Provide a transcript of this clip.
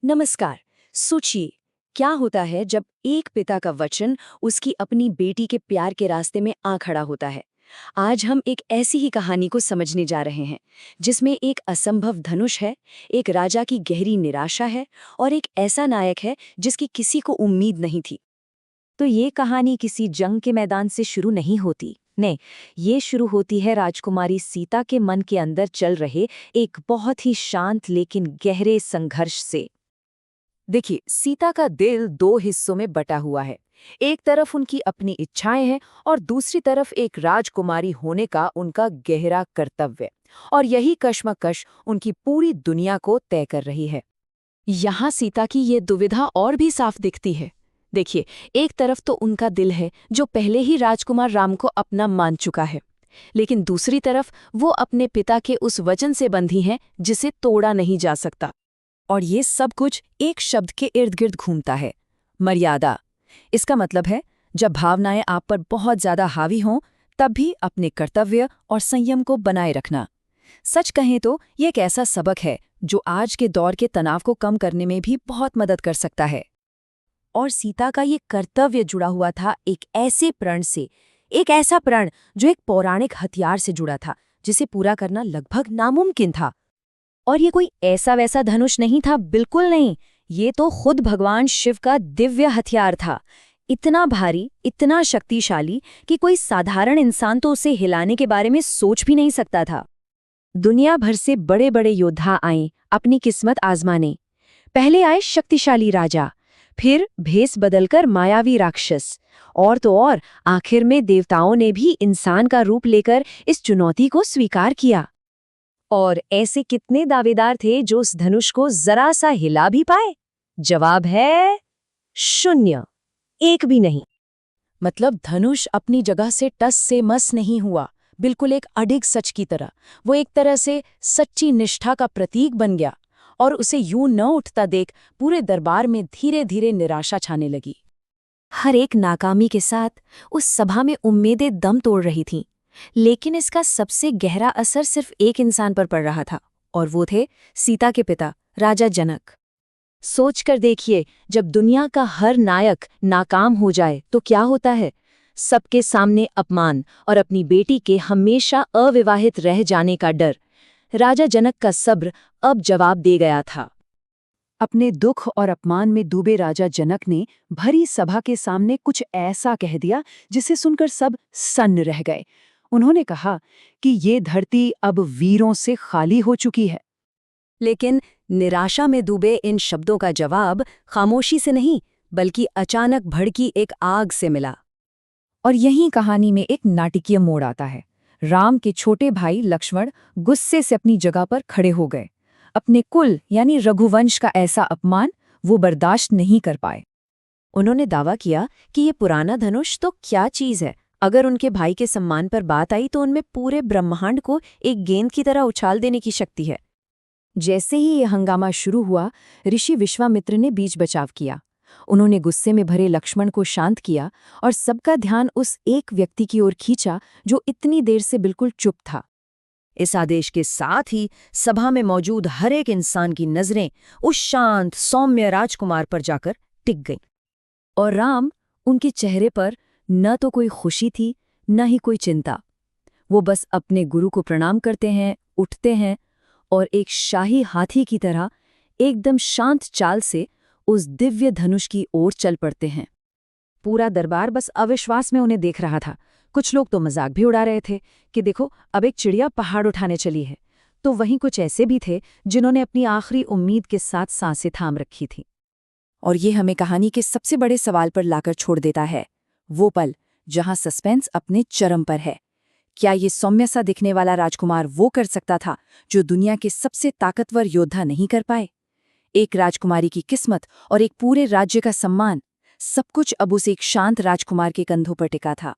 नमस्कार। सोचिए, क्या होता है जब एक पिता का वचन उसकी अपनी बेटी के प्यार के रास्ते में आ खड़ा होता है। आज हम एक ऐसी ही कहानी को समझने जा रहे हैं, जिसमें एक असंभव धनुष है, एक राजा की गहरी निराशा है और एक ऐसा नायक है जिसकी किसी को उम्मीद नहीं थी। तो ये कहानी किसी जंग के मैदान से शुरू नहीं होती। नहीं, ये शुरू होती है राजकुमारी सीता के मन के अंदर चल रहे एक बहुत ही शांत लेकिन गहरे संघर्ष से। देखिए, सीता का दिल दो हिस्सों में बटा हुआ है। एक तरफ उनकी अपनी इच्छाएं हैं और दूसरी तरफ एक राजकुमारी होने का उनका गहरा कर्तव्य। और यही कश्मकश उनकी पूरी दुनिया को तय कर रही है। यहाँ सीता की ये दुविधा और भी साफ दिखती है। देखिए, एक तरफ तो उनका दिल है जो पहले ही राजकुमार राम को अपना मान चुका है, लेकिन दूसरी तरफ वो अपने पिता के उस वचन से बंधी हैं जिसे तोड़ा नहीं जा सकता। और ये सब कुछ एक शब्द के इर्द गिर्द घूमता है, मर्यादा। इसका मतलब है, जब भावनाएं आप पर बहुत ज्यादा हावी हों, तब भी अपने कर्तव्य और संयम को बनाए रखना। सच कहें तो ये एक ऐसा सबक है जो आज के दौर के तनाव को कम करने में भी बहुत मदद कर सकता है। और सीता का ये कर्तव्य जुड़ा हुआ था एक ऐसे प्रण से, एक ऐसा प्रण जो एक पौराणिक हथियार से जुड़ा था, जिसे पूरा करना लगभग नामुमकिन था। और ये कोई ऐसा वैसा धनुष नहीं था, बिल्कुल नहीं। ये तो खुद भगवान शिव का दिव्य हथियार था। इतना भारी, इतना शक्तिशाली कि कोई साधारण इंसान तो उसे हिलाने के बारे में सोच भी नहीं सकता था। दुनिया भर से बड़े बड़े योद्धा आए अपनी किस्मत आजमाने। पहले आए शक्तिशाली राजा, फिर भेस बदलकर मायावी राक्षस, और तो और आखिर में देवताओं ने भी इंसान का रूप लेकर इस चुनौती को स्वीकार किया। और ऐसे कितने दावेदार थे जो उस धनुष को जरा सा हिला भी पाए? जवाब है शून्य, एक भी नहीं। मतलब धनुष अपनी जगह से टस से मस नहीं हुआ, बिल्कुल एक अडिग सच की तरह। वो एक तरह से सच्ची निष्ठा का प्रतीक बन गया, और उसे यूं न उठता देख पूरे दरबार में धीरे धीरे निराशा छाने लगी। हर एक नाकामी के साथ उस सभा में उम्मीदें दम तोड़ रही थीं, लेकिन इसका सबसे गहरा असर सिर्फ एक इंसान पर पड़ रहा था, और वो थे सीता के पिता राजा जनक। सोचकर देखिए, जब दुनिया का हर नायक नाकाम हो जाए तो क्या होता है? सबके सामने अपमान और अपनी बेटी के हमेशा अविवाहित रह जाने का डर। राजा जनक का सब्र अब जवाब दे गया था। अपने दुख और अपमान में डूबे राजा जनक ने भरी सभा के सामने कुछ ऐसा कह दिया जिसे सुनकर सब सन्न रह गए। उन्होंने कहा कि ये धरती अब वीरों से खाली हो चुकी है। लेकिन निराशा में डूबे इन शब्दों का जवाब खामोशी से नहीं, बल्कि अचानक भड़की एक आग से मिला। और यही कहानी में एक नाटकीय मोड़ आता है। राम के छोटे भाई लक्ष्मण गुस्से से अपनी जगह पर खड़े हो गए। अपने कुल यानी रघुवंश का ऐसा अपमान वो बर्दाश्त नहीं कर पाए। उन्होंने दावा किया कि ये पुराना धनुष तो क्या चीज है, अगर उनके भाई के सम्मान पर बात आई तो उनमें पूरे ब्रह्मांड को एक गेंद की तरह उछाल देने की शक्ति है। जैसे ही ये हंगामा शुरू हुआ, ऋषि विश्वामित्र ने बीच बचाव किया। उन्होंने गुस्से में भरे लक्ष्मण को शांत किया और सबका ध्यान उस एक व्यक्ति की ओर खींचा जो इतनी देर से बिल्कुल चुप था। इस आदेश के साथ ही सभा में मौजूद हर एक इंसान की नजरें उस शांत सौम्य राजकुमार पर जाकर टिक गईं। और राम, उनके चेहरे पर न तो कोई खुशी थी, न ही कोई चिंता। वो बस अपने गुरु को प्रणाम करते हैं, उठते हैं और एक शाही हाथी की तरह एकदम शांत चाल से उस दिव्य धनुष की ओर चल पड़ते हैं। पूरा दरबार बस अविश्वास में उन्हें देख रहा था। कुछ लोग तो मजाक भी उड़ा रहे थे कि देखो, अब एक चिड़िया पहाड़ उठाने चली है। तो वहीं कुछ ऐसे भी थे जिन्होंने अपनी आखिरी उम्मीद के साथ सांसें थाम रखी थी। और ये हमें कहानी के सबसे बड़े सवाल पर लाकर छोड़ देता है, वो पल जहां सस्पेंस अपने चरम पर है। क्या ये सौम्य सा दिखने वाला राजकुमार वो कर सकता था जो दुनिया के सबसे ताकतवर योद्धा नहीं कर पाए? एक राजकुमारी की किस्मत और एक पूरे राज्य का सम्मान, सब कुछ अब उस एक शांत राजकुमार के कंधों पर टिका था।